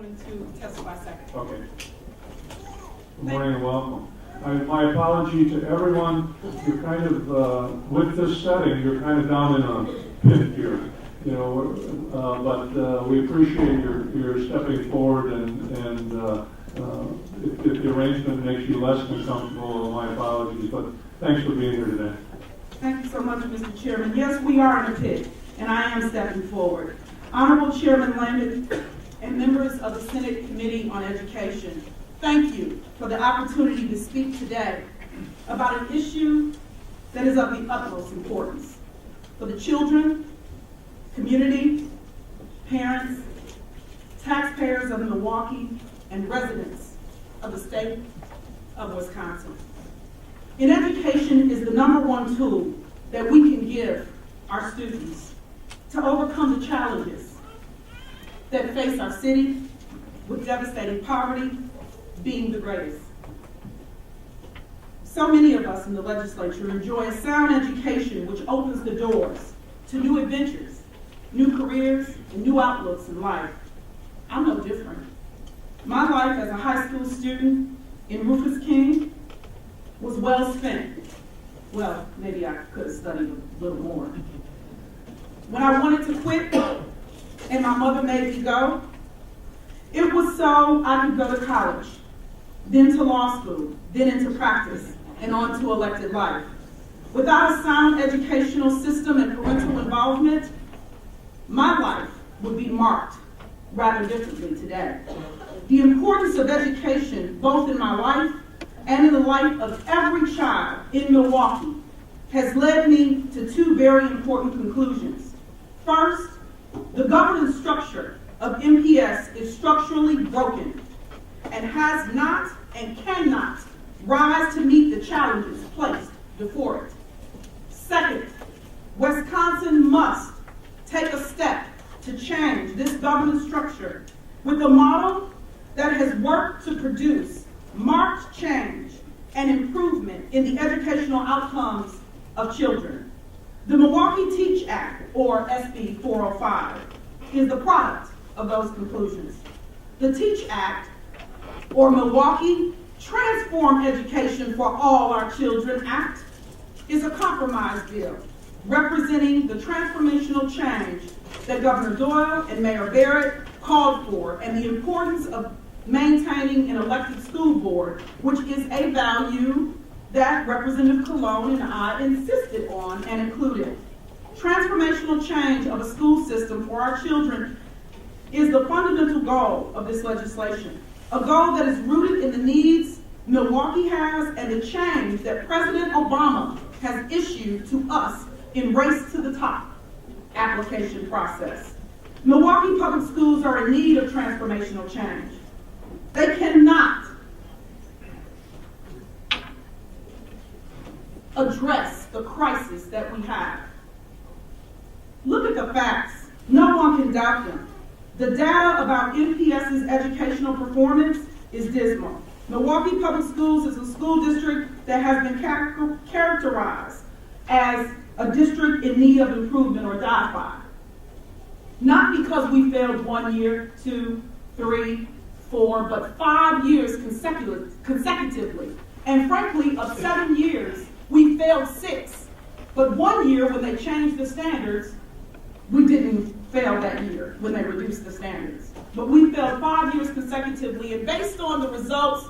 wanting to testify second. Okay. Good morning and welcome. My apology to everyone. You're kind of, with this setting, you're kind of down in a pit here. You know, but we appreciate your stepping forward, and if the arrangement makes you less than comfortable, my apologies, but thanks for being here today. Thank you so much, Mr. Chairman. Yes, we are in a pit, and I am stepping forward. Honorable Chairman Landon and members of the Senate Committee on Education, thank you for the opportunity to speak today about an issue that is of the utmost importance for the children, community, parents, taxpayers of Milwaukee, and residents of the state of Wisconsin. In education is the #1 tool that we can give our students to overcome the challenges that face our city, with devastating poverty being the greatest. So many of us in the legislature enjoy a sound education which opens the doors to new adventures, new careers, and new outlooks in life. I'm no different. My life as a high school student in Rufus King was well spent. Well, maybe I could have studied a little more. When I wanted to quit and my mother made me go, it was so I could go to college, then to law school, then into practice, and on to elected life. Without a sound educational system and parental involvement, my life would be marked rather differently today. The importance of education, both in my life and in the life of every child in Milwaukee, has led me to two very important conclusions. First, the governance structure of MPS is structurally broken and has not and cannot rise to meet the challenges placed before it. Second, Wisconsin must take a step to change this governance structure with a model that has worked to produce marked change and improvement in the educational outcomes of children. The Milwaukee Teach Act, or SB 405, is the product of those conclusions. The Teach Act, or Milwaukee Transform Education for All Our Children Act, is a compromise bill representing the transformational change that Governor Doyle and Mayor Barrett called for, and the importance of maintaining an elected school board, which is a value that Representative Colon and I insisted on and included. Transformational change of a school system for our children is the fundamental goal of this legislation, a goal that is rooted in the needs Milwaukee has and the change that President Obama has issued to us in Race to the Top application process. Milwaukee public schools are in need of transformational change. They cannot address the crisis that we have. Look at the facts. No one can doubt them. The data about MPS's educational performance is dismal. Milwaukee Public Schools is a school district that has been characterized as a district in need of improvement, or DI-5. Not because we failed 1 year, 2, 3, 4, but 5 years consecutively. And frankly, of 7 years, we failed 6. But 1 year, when they changed the standards, we didn't fail that year when they reduced the standards. But we failed 5 years consecutively, and based on the results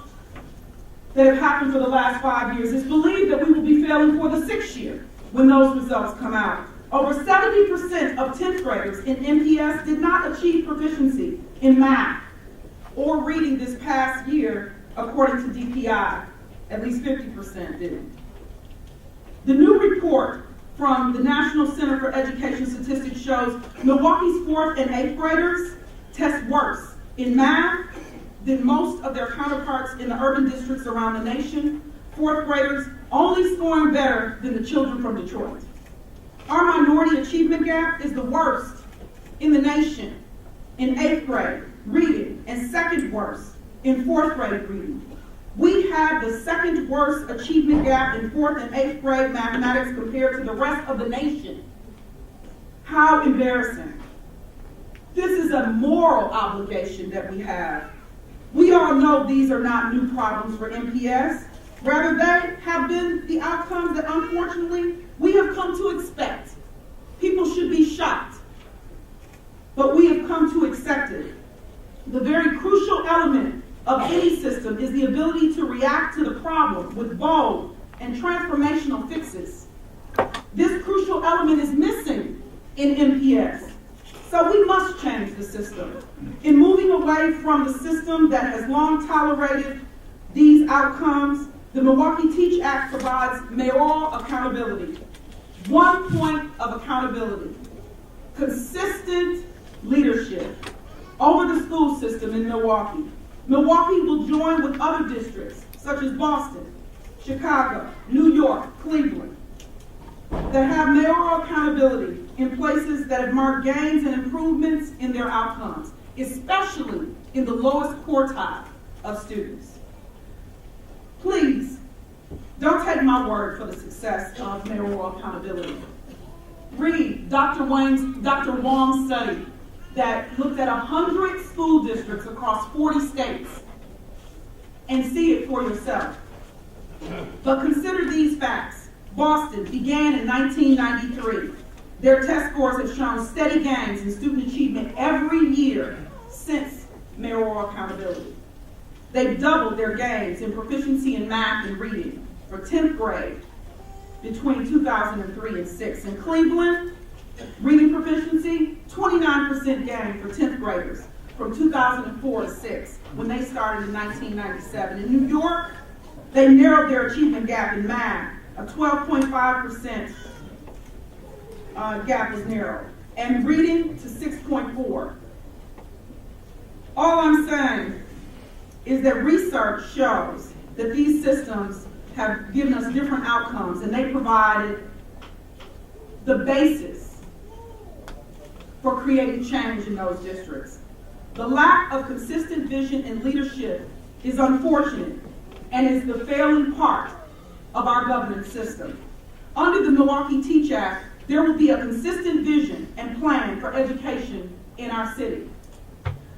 that have happened for the last 5 years, it's believed that we will be failing for the 6th year when those results come out. Over 70% of 10th graders in MPS did not achieve proficiency in math or reading this past year, according to DPI. At least 50% didn't. The new report from the National Center for Education Statistics shows Milwaukee's 4th and 8th graders test worse in math than most of their counterparts in the urban districts around the nation. 4th graders only scoring better than the children from Detroit. Our minority achievement gap is the worst in the nation in 8th grade reading, and second worst in 4th grade reading. We have the second worst achievement gap in 4th and 8th grade mathematics compared to the rest of the nation. How embarrassing. This is a moral obligation that we have. We all know these are not new problems for MPS. Rather, they have been the outcomes that unfortunately we have come to expect. People should be shocked, but we have come to accept it. The very crucial element of any system is the ability to react to the problem with bold and transformational fixes. This crucial element is missing in MPS. So we must change the system. In moving away from the system that has long tolerated these outcomes, the Milwaukee Teach Act provides mayoral accountability. 1 point of accountability. Consistent leadership over the school system in Milwaukee. Milwaukee will join with other districts such as Boston, Chicago, New York, Cleveland, that have mayoral accountability in places that have marked gains and improvements in their outcomes, especially in the lowest quartile of students. Please, don't take my word for the success of mayoral accountability. Read Dr. Wong's study that looked at 100 school districts across 40 states and see it for yourself. But consider these facts. Boston began in 1993. Their test scores have shown steady gains in student achievement every year since mayoral accountability. They've doubled their gains in proficiency in math and reading for 10th grade between 2003 and 6. In Cleveland, reading proficiency, 29% gain for 10th graders from 2004 to 6 when they started in 1997. In New York, they narrowed their achievement gap in math. A 12.5% gap was narrowed, and reading to 6.4. All I'm saying is that research shows that these systems have given us different outcomes, and they provided the basis for creating change in those districts. The lack of consistent vision and leadership is unfortunate and is the failing part of our governance system. Under the Milwaukee Teach Act, there will be a consistent vision and plan for education in our city.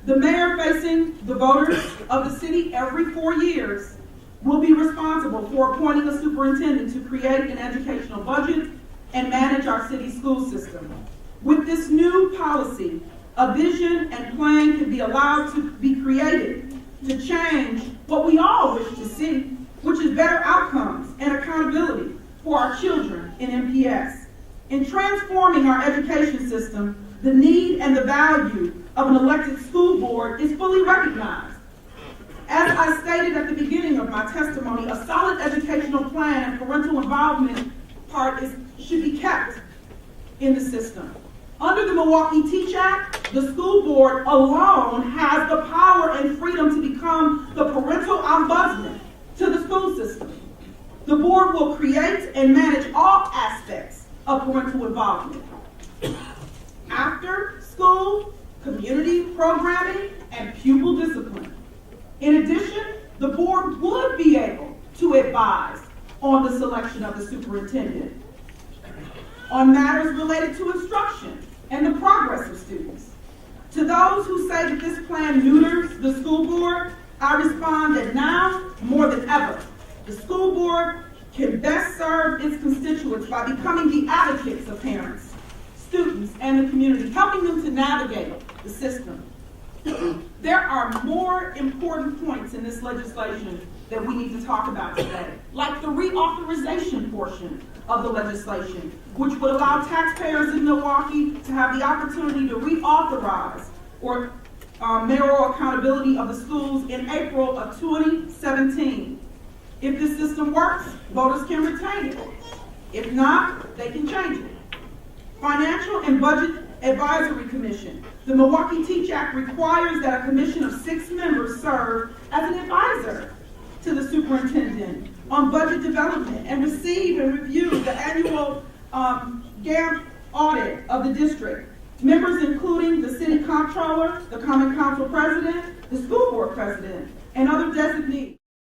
The mayor facing the voters of the city every 4 years will be responsible for appointing a superintendent to create an educational budget and manage our city school system. With this new policy, a vision and plan can be allowed to be created to change what we all wish to see, which is better outcomes and accountability for our children in MPS. In transforming our education system, the need and the value of an elected school board is fully recognized. As I stated at the beginning of my testimony, a solid educational plan and parental involvement part should be kept in the system. Under the Milwaukee Teach Act, the school board alone has the power and freedom to become the parental ombudsman to the school system. The board will create and manage all aspects of parental involvement. After school, community programming, and pupil discipline. In addition, the board would be able to advise on the selection of the superintendent, on matters related to instruction and the progress of students. To those who say that this plan neuters the school board, I respond that now, more than ever, the school board can best serve its constituents by becoming the advocates of parents, students, and the community, helping them to navigate the system. There are more important points in this legislation that we need to talk about today, like the reauthorization portion of the legislation, which would allow taxpayers in Milwaukee to have the opportunity to reauthorize or mayoral accountability of the schools in April of 2017. If this system works, voters can retain it. If not, they can change it. Financial and Budget Advisory Commission. The Milwaukee Teach Act requires that a commission of 6 members serve as an advisor to the superintendent on budget development and receive and review the annual GAMP audit of the district. Members including the city comptroller, the common council president, the school board president, and other designees.